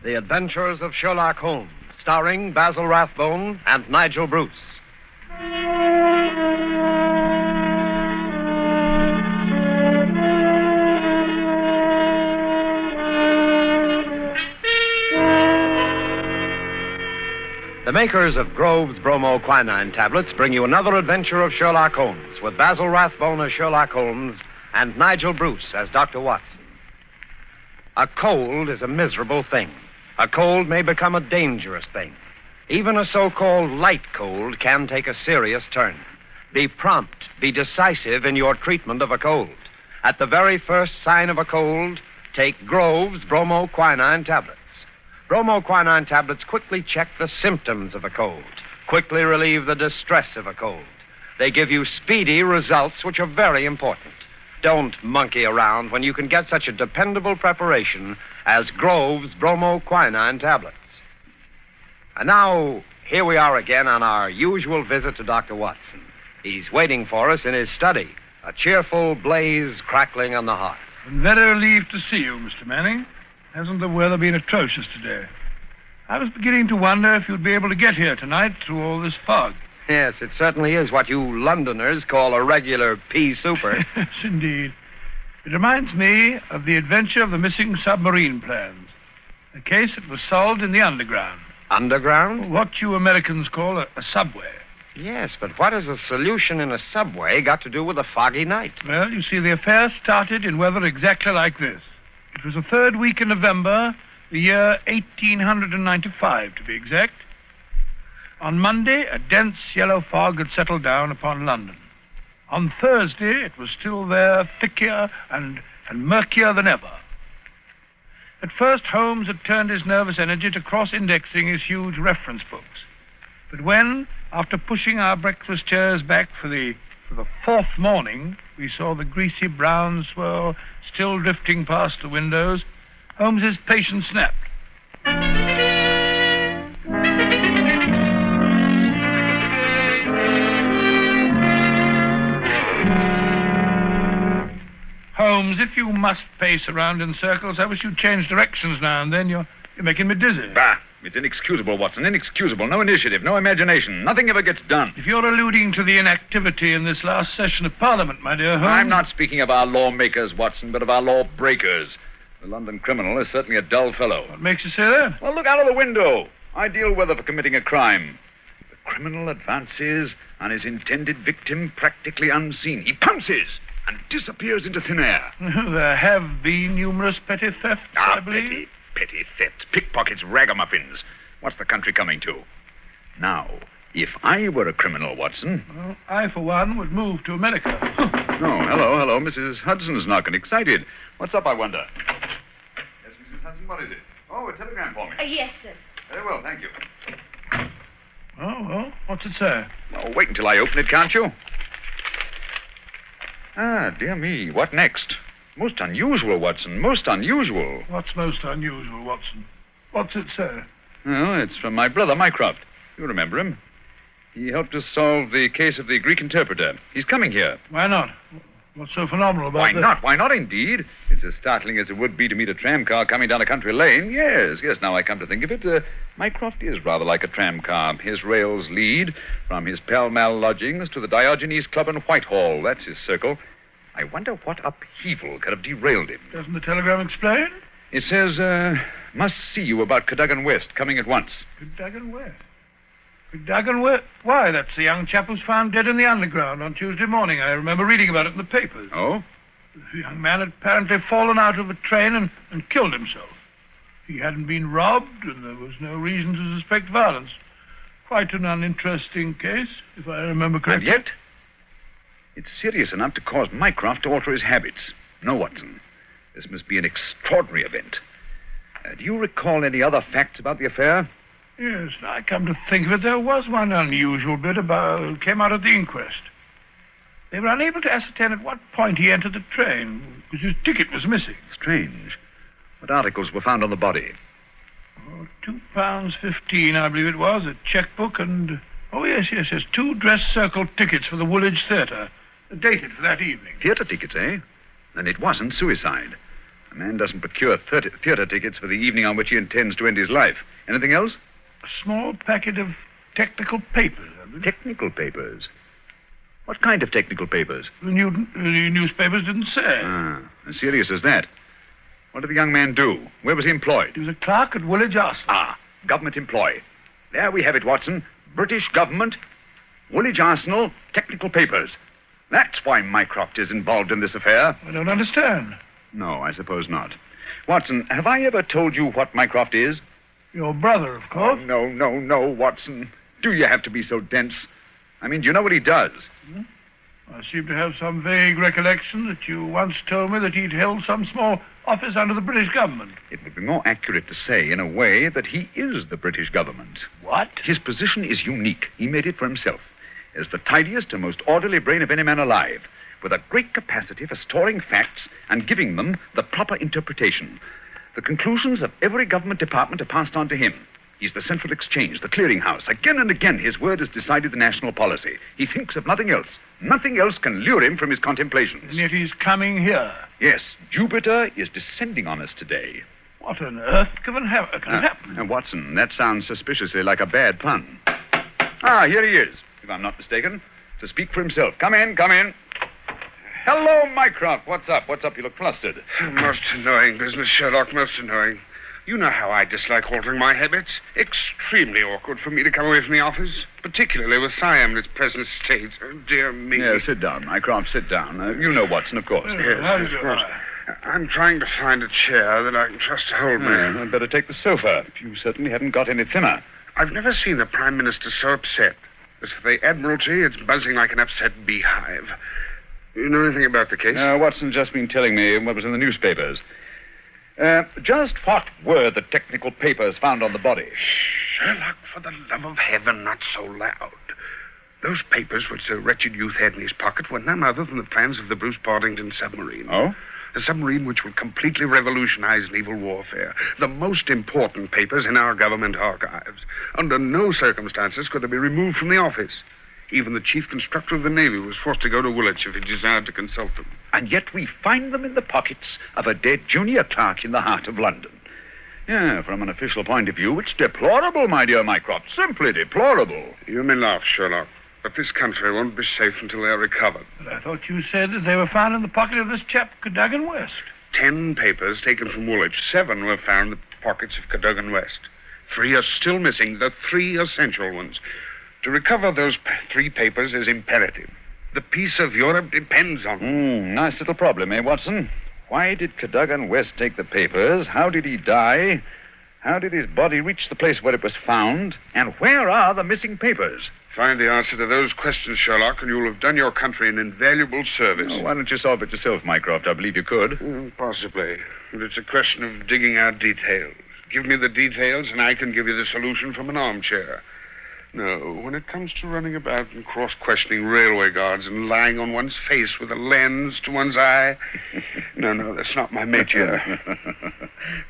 The Adventures of Sherlock Holmes, starring Basil Rathbone and Nigel Bruce. The makers of Grove's bromoquinine tablets bring you another adventure of Sherlock Holmes, with Basil Rathbone as Sherlock Holmes and Nigel Bruce as Dr. Watson. A cold is a miserable thing. A cold may become a dangerous thing. Even a so-called light cold can take a serious turn. Be prompt, be decisive in your treatment of a cold. At the very first sign of a cold, take Grove's bromoquinine tablets. Bromoquinine tablets quickly check the symptoms of a cold, quickly relieve the distress of a cold. They give you speedy results, which are very important. Don't monkey around when you can get such a dependable preparation as Grove's bromoquinine tablets. And now, here we are again on our usual visit to Dr. Watson. He's waiting for us in his study, a cheerful blaze crackling on the hearth. I'm very relieved to see you, Mr. Manning. Hasn't the weather been atrocious today? I was beginning to wonder if you'd be able to get here tonight through all this fog. Yes, it certainly is what you Londoners call a regular pea super. Yes, indeed. It reminds me of the adventure of the missing submarine plans. A case that was solved in the underground. Underground? What you Americans call a subway. Yes, but what has a solution in a subway got to do with a foggy night? Well, you see, the affair started in weather exactly like this. It was the third week in November, the year 1895, to be exact. On Monday, a dense yellow fog had settled down upon London. On Thursday, it was still there, thicker and murkier than ever. At first, Holmes had turned his nervous energy to cross-indexing his huge reference books. But when, after pushing our breakfast chairs back for the fourth morning, we saw the greasy brown swirl still drifting past the windows, Holmes's patience snapped. Holmes, if you must pace around in circles, I wish you'd change directions now and then. You're making me dizzy. Bah! It's inexcusable, Watson. Inexcusable. No initiative, no imagination. Nothing ever gets done. If you're alluding to the inactivity in this last session of Parliament, my dear Holmes... I'm not speaking of our lawmakers, Watson, but of our lawbreakers. The London criminal is certainly a dull fellow. What makes you say that? Well, look out of the window. Ideal weather for committing a crime. The criminal advances on his intended victim practically unseen. He pounces and disappears into thin air. There have been numerous petty thefts, I believe. Petty thefts, pickpockets, ragamuffins. What's the country coming to? Now, if I were a criminal, Watson... Well, I, for one, would move to America. Oh, hello. Mrs. Hudson's knocking. Excited. What's up, I wonder? Yes, Mrs. Hudson, what is it? Oh, a telegram for me. Yes, sir. Very well, thank you. Oh, well, what's it say? Oh, wait until I open it, can't you? Ah, dear me, what next? Most unusual, Watson, most unusual. What's most unusual, Watson? What's it say? Well, it's from my brother, Mycroft. You remember him. He helped us solve the case of the Greek interpreter. He's coming here. Why not? What's so phenomenal about Why this? not? Why not, indeed? It's as startling as it would be to meet a tram car coming down a country lane. Yes, now I come to think of it. Mycroft is rather like a tram car. His rails lead from his Pall Mall lodgings to the Diogenes Club in Whitehall. That's his circle. I wonder what upheaval could have derailed him. Doesn't the telegram explain? It says, must see you about Cadogan West, coming at once. Cadogan West? Cadogan West? Why, that's the young chap who's found dead in the underground on Tuesday morning. I remember reading about it in the papers. Oh? The young man had apparently fallen out of a train and killed himself. He hadn't been robbed, and there was no reason to suspect violence. Quite an uninteresting case, if I remember correctly. And yet, it's serious enough to cause Mycroft to alter his habits. No, Watson. This must be an extraordinary event. Do you recall any other facts about the affair? Yes, I come to think of it, there was one unusual bit came out at the inquest. They were unable to ascertain at what point he entered the train, because his ticket was missing. Strange. What articles were found on the body? Oh, £2.15, I believe it was, a checkbook and... Oh, yes, 2 dress circle tickets for the Woolwich Theatre. dated for that evening. Theatre tickets, eh? Then it wasn't suicide. A man doesn't procure theatre tickets for the evening on which he intends to end his life. Anything else? A small packet of technical papers. Technical papers? What kind of technical papers? The newspapers didn't say. As serious as that. What did the young man do? Where was he employed? He was a clerk at Woolwich Arsenal. Government employ. There we have it, Watson. British government, Woolwich Arsenal, technical papers. That's why Mycroft is involved in this affair. I don't understand. No, I suppose not. Watson, have I ever told you what Mycroft is? Your brother, of course. Oh, no, Watson. Do you have to be so dense? I mean, do you know what he does? I seem to have some vague recollection that you once told me that he'd held some small office under the British government. It would be more accurate to say, in a way, that he is the British government. What? His position is unique. He made it for himself. As the tidiest and most orderly brain of any man alive, with a great capacity for storing facts and giving them the proper interpretation. The conclusions of every government department are passed on to him. He's the central exchange, the clearinghouse. Again and again, his word has decided the national policy. He thinks of nothing else. Nothing else can lure him from his contemplations. And yet he's coming here. Yes, Jupiter is descending on us today. What on earth can happen? Watson, that sounds suspiciously like a bad pun. Here he is, if I'm not mistaken, to speak for himself. Come in. Hello, Mycroft. What's up? You look flustered. Most annoying business, Sherlock, most annoying. You know how I dislike altering my habits. Extremely awkward for me to come away from the office, particularly with Siam in its present state. Oh, dear me. Yeah, sit down, Mycroft, sit down. You know Watson, of course. Yes, of course. I'm trying to find a chair that I can trust to hold me. I'd better take the sofa. You certainly haven't got any thinner. I've never seen the Prime Minister so upset. As for the Admiralty, it's buzzing like an upset beehive. You know anything about the case? Watson's just been telling me what was in the newspapers. Just what were the technical papers found on the body? Sherlock, for the love of heaven, not so loud. Those papers which the wretched youth had in his pocket were none other than the plans of the Bruce Partington submarine. Oh? A submarine which will completely revolutionize naval warfare. The most important papers in our government archives. Under no circumstances could they be removed from the office. Even the chief constructor of the Navy was forced to go to Woolwich if he desired to consult them. And yet we find them in the pockets of a dead junior clerk in the heart of London. Yeah, from an official point of view, it's deplorable, my dear Mycroft. Simply deplorable. You may laugh, Sherlock, but this country won't be safe until they're recovered. But I thought you said that they were found in the pocket of this chap, Cadogan West. 10 papers taken from Woolwich. 7 were found in the pockets of Cadogan West. 3 are still missing, the 3 essential ones. To recover those 3 papers is imperative. The peace of Europe depends on them. Nice little problem, eh, Watson? Why did Cadogan West take the papers? How did he die? How did his body reach the place where it was found? And where are the missing papers? Find the answer to those questions, Sherlock, and you'll have done your country an invaluable service. Oh, why don't you solve it yourself, Mycroft? I believe you could. Possibly. But it's a question of digging out details. Give me the details, and I can give you the solution from an armchair. No, when it comes to running about and cross-questioning railway guards and lying on one's face with a lens to one's eye, no, that's not my métier.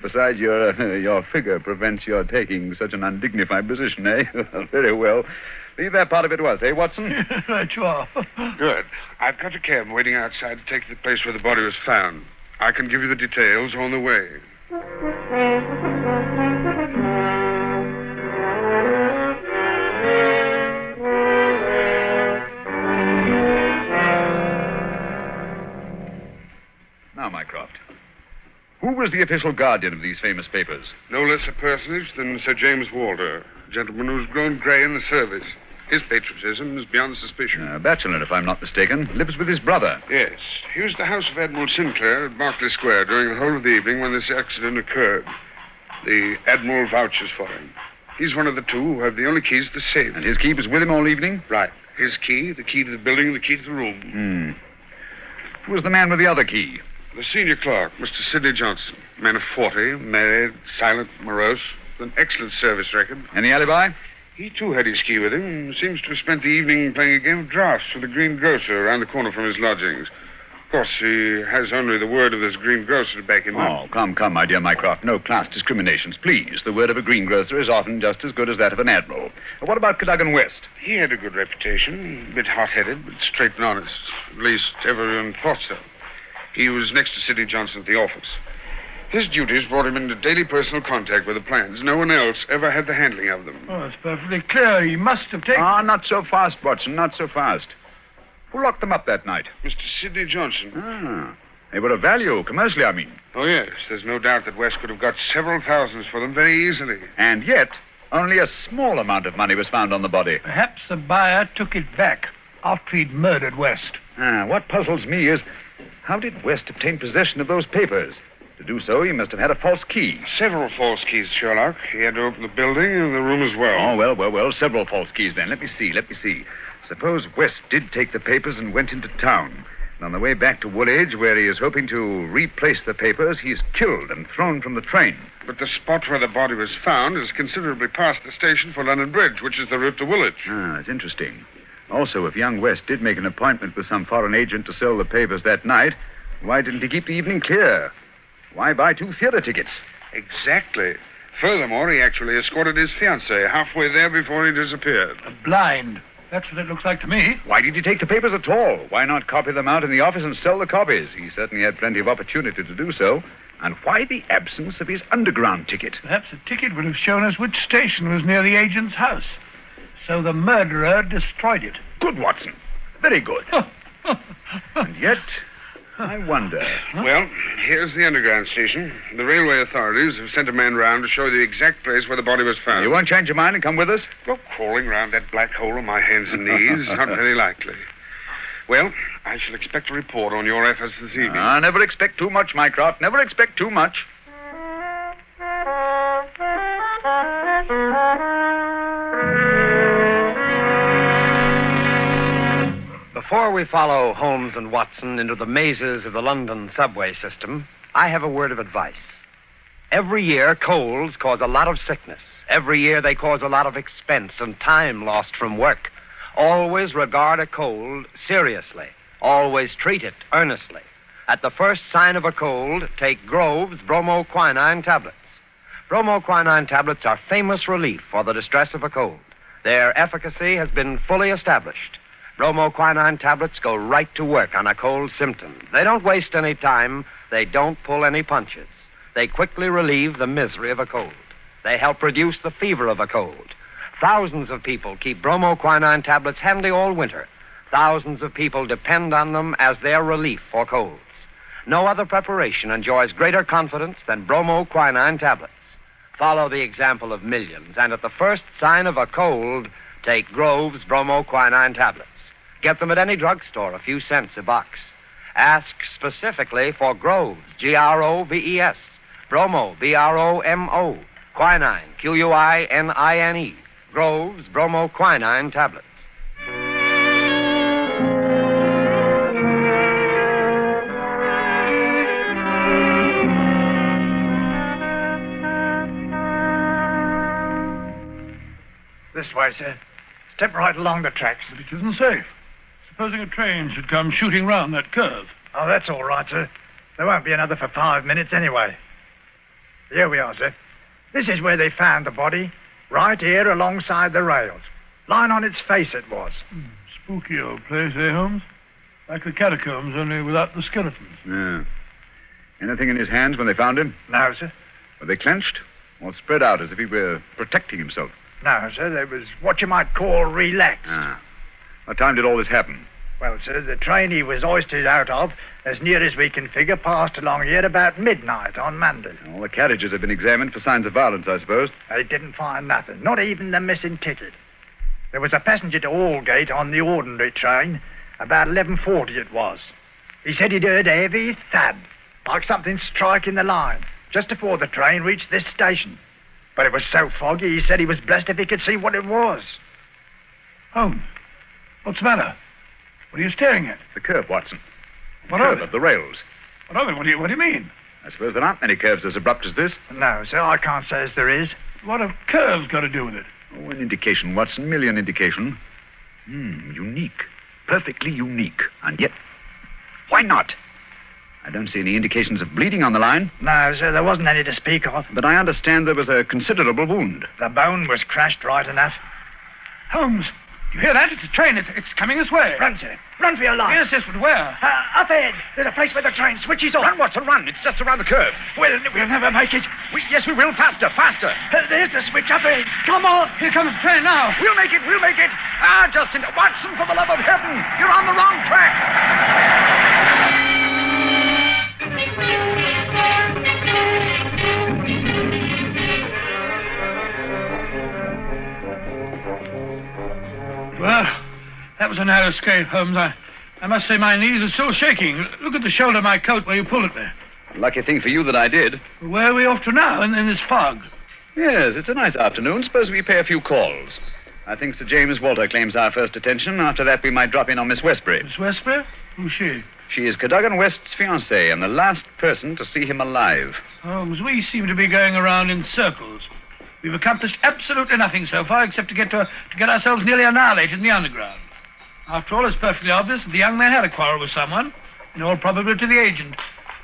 Besides, your figure prevents your taking such an undignified position, eh? Very well. Leave that part of it to us, eh, Watson? Right, you are. Good. I've got a cab waiting outside to take the place where the body was found. I can give you the details on the way. Now, Mycroft, who was the official guardian of these famous papers? No less a personage than Sir James Walter, a gentleman who's grown grey in the service. His patriotism is beyond suspicion. A bachelor, if I'm not mistaken. Lives with his brother. Yes. He was at the house of Admiral Sinclair at Berkeley Square during the whole of the evening when this accident occurred. The Admiral vouches for him. He's one of the 2 who have the only keys to the safe. And his key was with him all evening? Right. His key, the key to the building, and the key to the room. Who was the man with the other key? The senior clerk, Mr. Sidney Johnson. Man of 40, married, silent, morose, with an excellent service record. Any alibi? He, too, had his key with him and seems to have spent the evening playing a game of draughts with a green grocer around the corner from his lodgings. Of course, he has only the word of this green grocer to back him up. Oh, come, my dear Mycroft. No class discriminations, please. The word of a greengrocer is often just as good as that of an admiral. What about Cadogan West? He had a good reputation. A bit hot-headed, but straight and honest. At least, everyone thought so. He was next to Sidney Johnson at the office. His duties brought him into daily personal contact with the plans. No one else ever had the handling of them. Oh, it's perfectly clear. He must have taken... Not so fast, Watson, not so fast. Who locked them up that night? Mr. Sidney Johnson. They were of value, commercially, I mean. Oh, yes. There's no doubt that West could have got several thousands for them very easily. And yet, only a small amount of money was found on the body. Perhaps the buyer took it back after he'd murdered West. What puzzles me is, how did West obtain possession of those papers? To do so, he must have had a false key. Several false keys, Sherlock. He had to open the building and the room as well. Oh, well. Several false keys, then. Let me see. Suppose West did take the papers and went into town. And on the way back to Woolwich, where he is hoping to replace the papers, he's killed and thrown from the train. But the spot where the body was found is considerably past the station for London Bridge, which is the route to Woolwich. That's interesting. Also, if young West did make an appointment with some foreign agent to sell the papers that night, why didn't he keep the evening clear? Why buy 2 theater tickets? Exactly. Furthermore, he actually escorted his fiancée halfway there before he disappeared. Blind. That's what it looks like to me. Why did he take the papers at all? Why not copy them out in the office and sell the copies? He certainly had plenty of opportunity to do so. And why the absence of his underground ticket? Perhaps the ticket would have shown us which station was near the agent's house. So the murderer destroyed it. Good, Watson. Very good. And yet, I wonder. Well, here's the underground station. The railway authorities have sent a man round to show the exact place where the body was found. You won't change your mind and come with us? Well, crawling round that black hole on my hands and knees, not very likely. Well, I shall expect a report on your efforts this evening. Never expect too much, Mycroft. Never expect too much. Before we follow Holmes and Watson into the mazes of the London subway system, I have a word of advice. Every year, colds cause a lot of sickness. Every year, they cause a lot of expense and time lost from work. Always regard a cold seriously. Always treat it earnestly. At the first sign of a cold, take Grove's bromoquinine tablets. Bromoquinine tablets are famous relief for the distress of a cold. Their efficacy has been fully established. Bromoquinine tablets go right to work on a cold symptom. They don't waste any time. They don't pull any punches. They quickly relieve the misery of a cold. They help reduce the fever of a cold. Thousands of people keep bromoquinine tablets handy all winter. Thousands of people depend on them as their relief for colds. No other preparation enjoys greater confidence than bromoquinine tablets. Follow the example of millions, and at the first sign of a cold, take Grove's bromoquinine tablets. Get them at any drugstore, a few cents a box. Ask specifically for Grove's, Groves. Bromo, Bromo. Quinine, Quinine. Grove's bromoquinine tablets. This way, sir. Step right along the tracks. But it isn't safe. Supposing a train should come shooting round that curve. Oh, that's all right, sir. There won't be another for 5 minutes anyway. Here we are, sir. This is where they found the body. Right here alongside the rails. Lying on its face it was. Spooky old place, eh, Holmes? Like the catacombs, only without the skeletons. Yeah. Anything in his hands when they found him? No, sir. Were they clenched or spread out as if he were protecting himself? No, sir. They was what you might call relaxed. What time did all this happen? Well, sir, the train he was hoisted out of, as near as we can figure, passed along here about midnight on Monday. All the carriages have been examined for signs of violence, I suppose. They didn't find nothing, not even the missing ticket. There was a passenger to Aldgate on the ordinary train. About 11:40 it was. He said he'd heard a heavy thud, like something striking the line, just before the train reached this station. But it was so foggy, he said he was blessed if he could see what it was. Holmes, what's the matter? What are you staring at? The curve, Watson. What curve are they? of the rails. What are they? What do you mean? I suppose there aren't many curves as abrupt as this. No, sir, I can't say as there is. What have curves got to do with it? Oh, an indication, Watson. Merely an indication. Unique. Perfectly unique. And yet, why not? I don't see any indications of bleeding on the line. No, sir, there wasn't any to speak of. But I understand there was a considerable wound. The bone was crushed right enough. Holmes, You hear that? It's a train. It's coming this way. Run, sir. Run for your life. Yes, but where? Up ahead. There's a place where the train switches off. Run, Watson, run. It's just around the curve. We'll never make it. Yes, we will. Faster, faster. There's the switch up ahead. Come on. Here comes the train now. We'll make it. Justin, Watson, for the love of heaven, you're on the wrong track. Well, that was a narrow escape, Holmes. I must say my knees are still shaking. Look at the shoulder of my coat where you pulled at me. Lucky thing for you that I did. Where are we off to now in this fog? Yes, it's a nice afternoon. Suppose we pay a few calls. I think Sir James Walter claims our first attention. After that, we might drop in on Miss Westbury. Miss Westbury? Who's she? She is Cadogan West's fiancée and the last person to see him alive. Holmes, we seem to be going around in circles. We've accomplished absolutely nothing so far except to get ourselves nearly annihilated in the underground. After all, it's perfectly obvious that the young man had a quarrel with someone, in all probability the agent,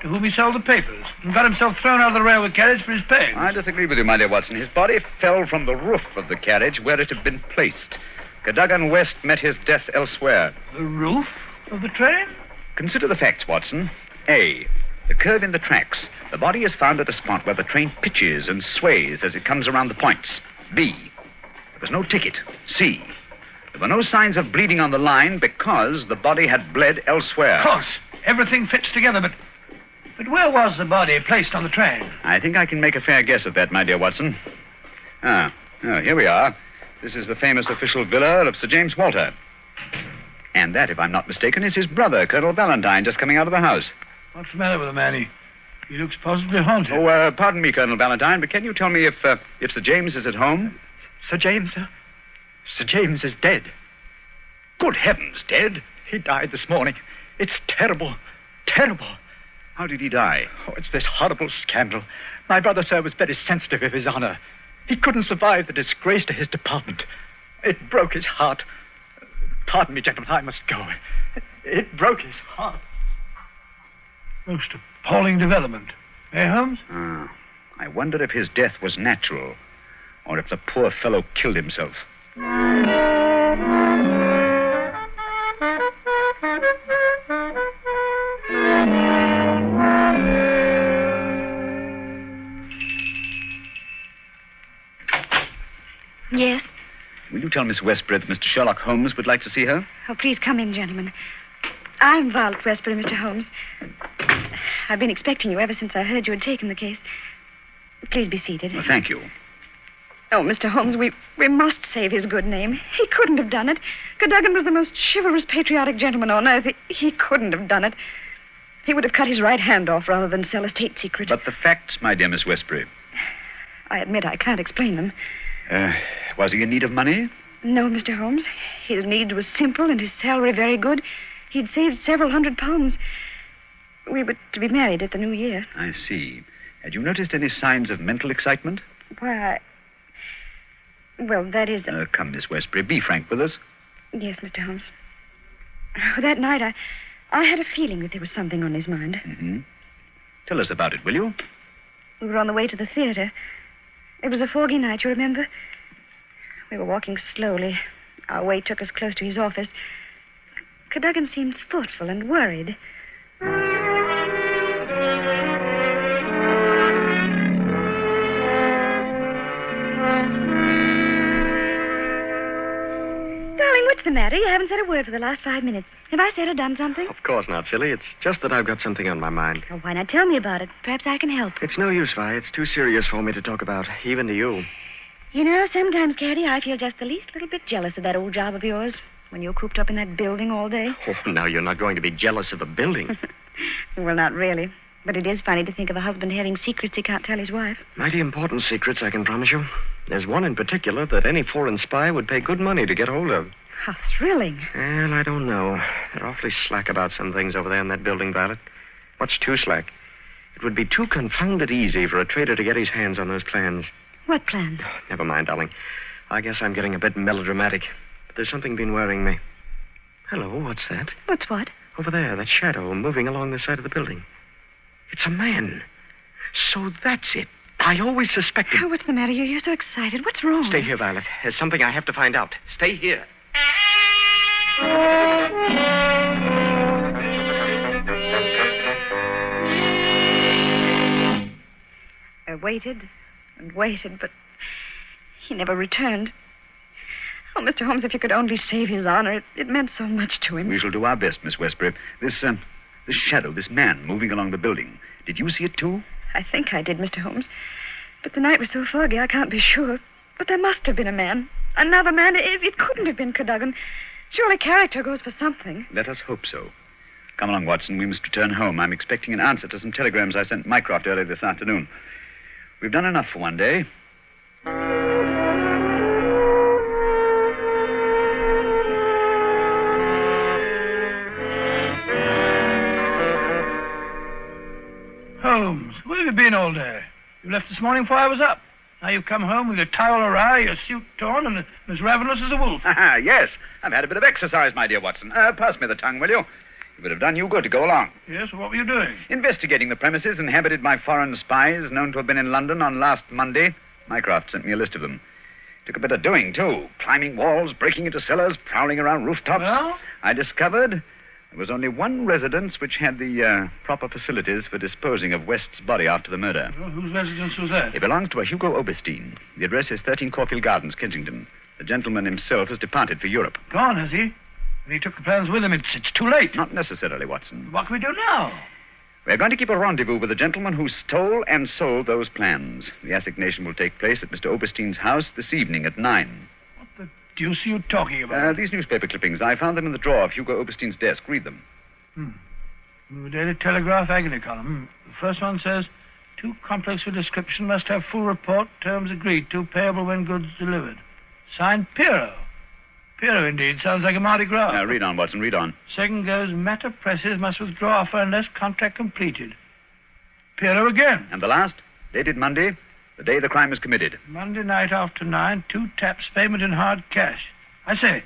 to whom he sold the papers, and got himself thrown out of the railway carriage for his pains. I disagree with you, my dear Watson. His body fell from the roof of the carriage where it had been placed. Cadogan West met his death elsewhere. The roof of the train? Consider the facts, Watson. A, the curve in the tracks. The body is found at a spot where the train pitches and sways as it comes around the points. B, there was no ticket. C, there were no signs of bleeding on the line because the body had bled elsewhere. Of course. Everything fits together, but where was the body placed on the train? I think I can make a fair guess at that, my dear Watson. Here we are. This is the famous official villa of Sir James Walter. And that, if I'm not mistaken, is his brother, Colonel Valentine, just coming out of the house. What's the matter with the man? He looks positively haunted. Oh, pardon me, Colonel Valentine, but can you tell me if Sir James is at home? Sir James, sir? Sir James is dead. Good heavens, dead? He died this morning. It's terrible. Terrible. How did he die? Oh, it's this horrible scandal. My brother, sir, was very sensitive of his honor. He couldn't survive the disgrace to his department. It broke his heart. Pardon me, gentlemen, I must go. It broke his heart. Most appalling development. Eh, Holmes? I wonder if his death was natural, or if the poor fellow killed himself. Yes? Will you tell Miss Westbury that Mr. Sherlock Holmes would like to see her? Oh, please come in, gentlemen. I'm Violet Westbury, Mr. Holmes. I've been expecting you ever since I heard you had taken the case. Please be seated. Well, thank you. Oh, Mr. Holmes, we must save his good name. He couldn't have done it. Cadogan was the most chivalrous, patriotic gentleman on earth. He couldn't have done it. He would have cut his right hand off rather than sell a state secret. But the facts, my dear Miss Westbury. I admit I can't explain them. Was he in need of money? No, Mr. Holmes. His need was simple and his salary very good. He'd saved several £100. We were to be married at the new year. I see. Had you noticed any signs of mental excitement? Why, well, that is... Come, Miss Westbury, be frank with us. Yes, Mr. Holmes. That night, I had a feeling that there was something on his mind. Mm-hmm. Tell us about it, will you? We were on the way to the theater. It was a foggy night, you remember? We were walking slowly. Our way took us close to his office. Cadogan seemed thoughtful and worried. Darling, what's the matter? You haven't said a word for the last 5 minutes. Have I said or done something? Of course not, silly. It's just that I've got something on my mind. Oh, why not tell me about it? Perhaps I can help. It's no use, Vi. It's too serious for me to talk about, even to you. You know, sometimes, Caddy, I feel just the least little bit jealous of that old job of yours when you're cooped up in that building all day. Oh, now you're not going to be jealous of the building. Well, not really. But it is funny to think of a husband having secrets he can't tell his wife. Mighty important secrets, I can promise you. There's one in particular that any foreign spy would pay good money to get hold of. How thrilling. Well, I don't know. They're awfully slack about some things over there in that building, Violet. Much too slack. It would be too confounded easy for a traitor to get his hands on those plans. What plans? Never mind, darling. I guess I'm getting a bit melodramatic. But there's something been worrying me. Hello, what's that? What's what? Over there, that shadow moving along the side of the building. It's a man. So that's it. I always suspected... Oh, what's the matter? You're so excited. What's wrong? Stay here, Violet. There's something I have to find out. Stay here. I waited and waited, but he never returned. Oh, Mr. Holmes, if you could only save his honor, it meant so much to him. We shall do our best, Miss Westbury. This shadow, this man moving along the building. Did you see it, too? I think I did, Mr. Holmes. But the night was so foggy, I can't be sure. But there must have been a man. Another man. It couldn't have been Cadogan. Surely character goes for something. Let us hope so. Come along, Watson. We must return home. I'm expecting an answer to some telegrams I sent Mycroft early this afternoon. We've done enough for one day. Holmes, where have you been all day? You left this morning before I was up. Now you've come home with your towel awry, your suit torn, and as ravenous as a wolf. Yes, I've had a bit of exercise, my dear Watson. Pass me the tongue, will you? It would have done you good to go along. Yes, well, what were you doing? Investigating the premises inhabited by foreign spies known to have been in London on last Monday. Mycroft sent me a list of them. Took a bit of doing, too. Climbing walls, breaking into cellars, prowling around rooftops. Well? I discovered there was only one residence which had the proper facilities for disposing of West's body after the murder. Well, whose residence was that? It belongs to a Hugo Oberstein. The address is 13 Caulfield Gardens, Kensington. The gentleman himself has departed for Europe. Gone, has he? And he took the plans with him. It's too late. Not necessarily, Watson. What can we do now? We're going to keep a rendezvous with the gentleman who stole and sold those plans. The assignation will take place at Mr. Oberstein's house this evening at 9. What the deuce are you talking about? These newspaper clippings. I found them in the drawer of Hugo Oberstein's desk. Read them. The Daily Telegraph agony column. The first one says, too complex for description, must have full report, terms agreed to, payable when goods delivered. Signed, Piero. Piero, indeed. Sounds like a Mardi Gras. Now, read on, Watson, read on. Second goes, matter presses, must withdraw offer unless contract completed. Piero again. And the last, dated Monday, the day the crime was committed. Monday night after 9, 2 taps, payment in hard cash. I say,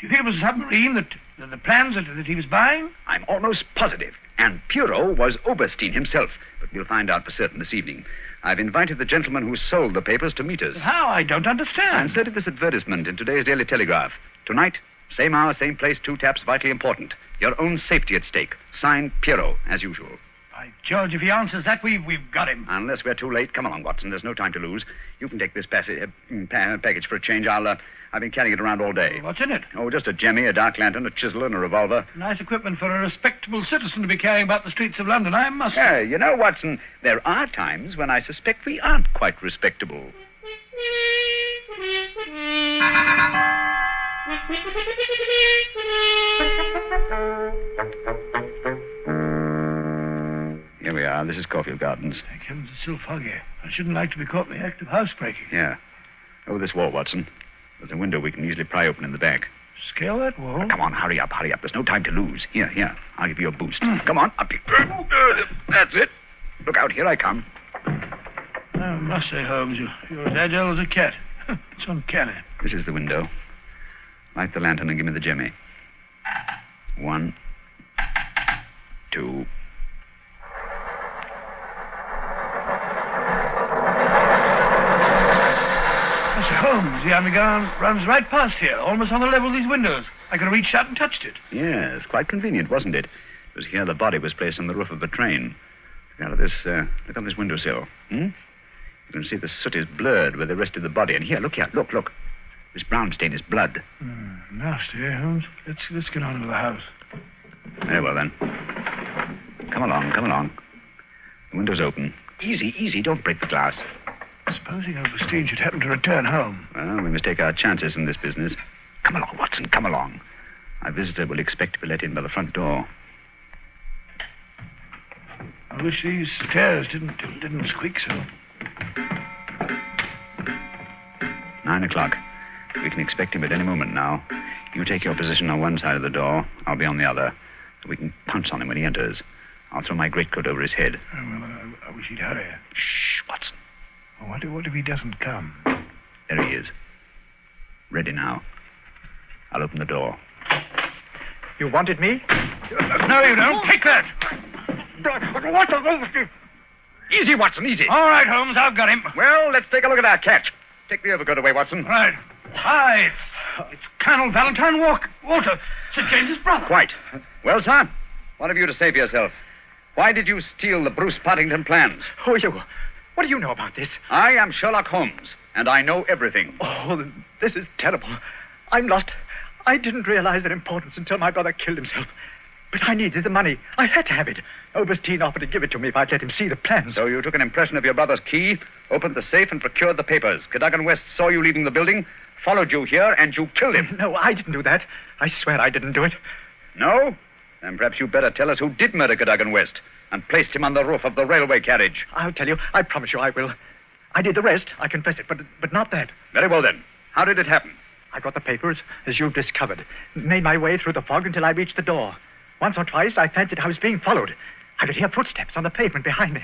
do you think it was a submarine that the plans that he was buying? I'm almost positive. And Piero was Oberstein himself. But we'll find out for certain this evening. I've invited the gentleman who sold the papers to meet us. How? I don't understand. I inserted this advertisement in today's Daily Telegraph. Tonight, same hour, same place, 2 taps, vitally important. Your own safety at stake. Signed, Piero, as usual. By George, if he answers that, we've got him. Unless we're too late. Come along, Watson. There's no time to lose. You can take this package for a change. I've been carrying it around all day. What's in it? Oh, just a jemmy, a dark lantern, a chisel, and a revolver. Nice equipment for a respectable citizen to be carrying about the streets of London, I must say. Yeah, you know, Watson, there are times when I suspect we aren't quite respectable. Here we are. This is Caulfield Gardens. Thank heavens, it's still foggy. I shouldn't like to be caught in the act of housebreaking. Yeah. Over this wall, Watson. There's a window we can easily pry open in the back. Scale that wall? Come on, hurry up. There's no time to lose. Here. I'll give you a boost. Come on, up you. That's it. Look out, here I come. I must say, Holmes, you're as agile as a cat. It's uncanny. This is the window. Light the lantern and give me the jemmy. 1, 2. Holmes, the underground runs right past here, almost on the level of these windows. I could have reached out and touched it. Yes, quite convenient, wasn't it? It was here the body was placed on the roof of a train. Look out of this, look on this windowsill. You can see the soot is blurred where they rested the body. And here, look. This brown stain is blood. Nasty, eh, Holmes? Let's get on to the house. Very well, then. Come along. The window's open. Easy, don't break the glass. Supposing Oberstein should happen to return home. Well, we must take our chances in this business. Come along, Watson, come along. Our visitor will expect to be let in by the front door. I wish these stairs didn't squeak so. 9 o'clock. We can expect him at any moment now. You take your position on one side of the door. I'll be on the other. So we can pounce on him when he enters. I'll throw my greatcoat over his head. I wish he'd hurry. Shh, Watson. What if he doesn't come? There he is. Ready now. I'll open the door. You wanted me? No, you don't. Take that. What the... Easy, Watson, easy. All right, Holmes, I've got him. Well, let's take a look at our catch. Take the overcoat away, Watson. Right. Hi, It's Colonel Valentine Walter, Sir James's brother. Quite. Well, sir, what have you to say for yourself? Why did you steal the Bruce Partington plans? Who are you? What do you know about this? I am Sherlock Holmes, and I know everything. Oh, this is terrible. I'm lost. I didn't realize their importance until my brother killed himself. But I needed the money. I had to have it. Oberstein offered to give it to me if I'd let him see the plans. So you took an impression of your brother's key, opened the safe, and procured the papers. Cadogan West saw you leaving the building, followed you here, and you killed him. No, I didn't do that. I swear I didn't do it. No? Then perhaps you'd better tell us who did murder Cadogan West and placed him on the roof of the railway carriage. I'll tell you. I promise you I will. I did the rest. I confess it, but not that. Very well, then. How did it happen? I got the papers, as you've discovered. Made my way through the fog until I reached the door. Once or twice, I fancied I was being followed. I could hear footsteps on the pavement behind me.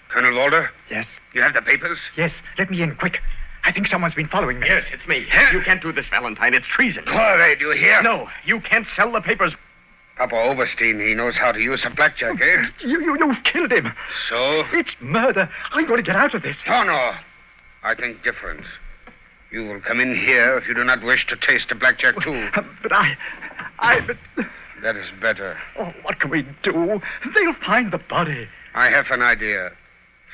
Colonel Walter? Yes? You have the papers? Yes. Let me in, quick. I think someone's been following me. Yes, it's me. You can't do this, Valentine. It's treason. Corey, do you hear? No, you can't sell the papers. Papa Oberstein, he knows how to use a blackjack, eh? You've killed him. So? It's murder. I'm going to get out of this. Oh, no. I think different. You will come in here if you do not wish to taste a blackjack, too. But but... That is better. Oh, what can we do? They'll find the body. I have an idea.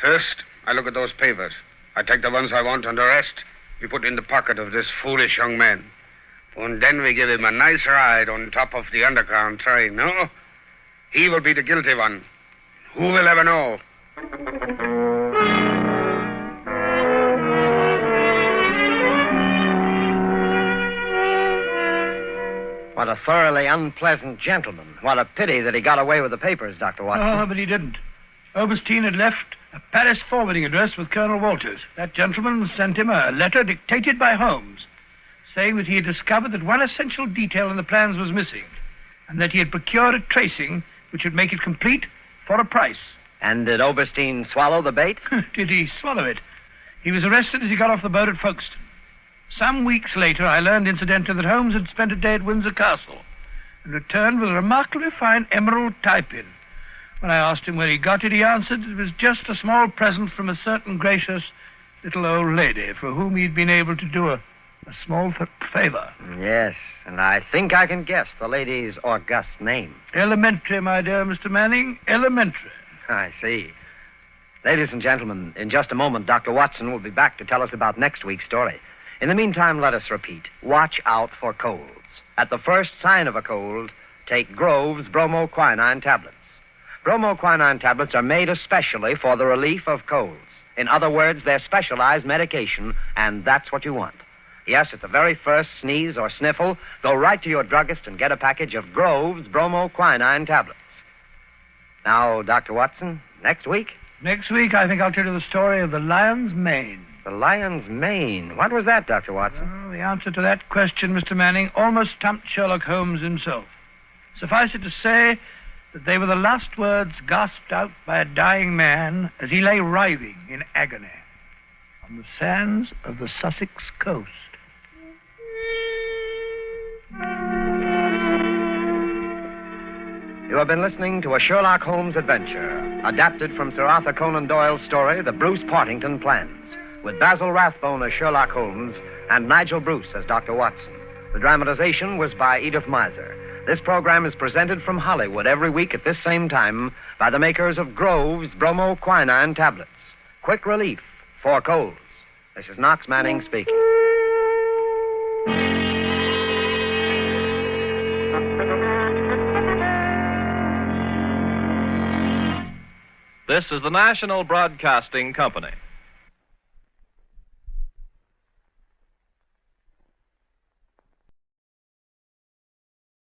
First, I look at those papers. I take the ones I want, and the rest we put in the pocket of this foolish young man. And then we give him a nice ride on top of the underground train, no? He will be the guilty one. Who will ever know? What a thoroughly unpleasant gentleman. What a pity that he got away with the papers, Dr. Watson. Oh, but he didn't. Oberstein had left a Paris forwarding address with Colonel Walters. That gentleman sent him a letter dictated by Holmes, saying that he had discovered that one essential detail in the plans was missing, and that he had procured a tracing which would make it complete for a price. And did Oberstein swallow the bait? Did he swallow it? He was arrested as he got off the boat at Folkestone. Some weeks later, I learned, incidentally, that Holmes had spent a day at Windsor Castle and returned with a remarkably fine emerald tie-pin. When I asked him where he got it, he answered it was just a small present from a certain gracious little old lady for whom he'd been able to do a small favor. Yes, and I think I can guess the lady's august name. Elementary, my dear Mr. Manning, elementary. I see. Ladies and gentlemen, in just a moment, Dr. Watson will be back to tell us about next week's story. In the meantime, let us repeat. Watch out for colds. At the first sign of a cold, take Grove's bromoquinine tablets. Bromoquinine tablets are made especially for the relief of colds. In other words, they're specialized medication, and that's what you want. Yes, at the very first sneeze or sniffle, go right to your druggist and get a package of Grove's bromoquinine tablets. Now, Dr. Watson, next week? Next week, I think I'll tell you the story of the lion's mane. The lion's mane. What was that, Dr. Watson? Well, the answer to that question, Mr. Manning, almost stumped Sherlock Holmes himself. Suffice it to say that they were the last words gasped out by a dying man as he lay writhing in agony on the sands of the Sussex coast. You have been listening to a Sherlock Holmes adventure, adapted from Sir Arthur Conan Doyle's story, The Bruce Partington Plans, with Basil Rathbone as Sherlock Holmes and Nigel Bruce as Dr. Watson. The dramatization was by Edith Miser. This program is presented from Hollywood every week at this same time by the makers of Grove's bromoquinine tablets. Quick relief for colds. This is Knox Manning speaking. This is the National Broadcasting Company.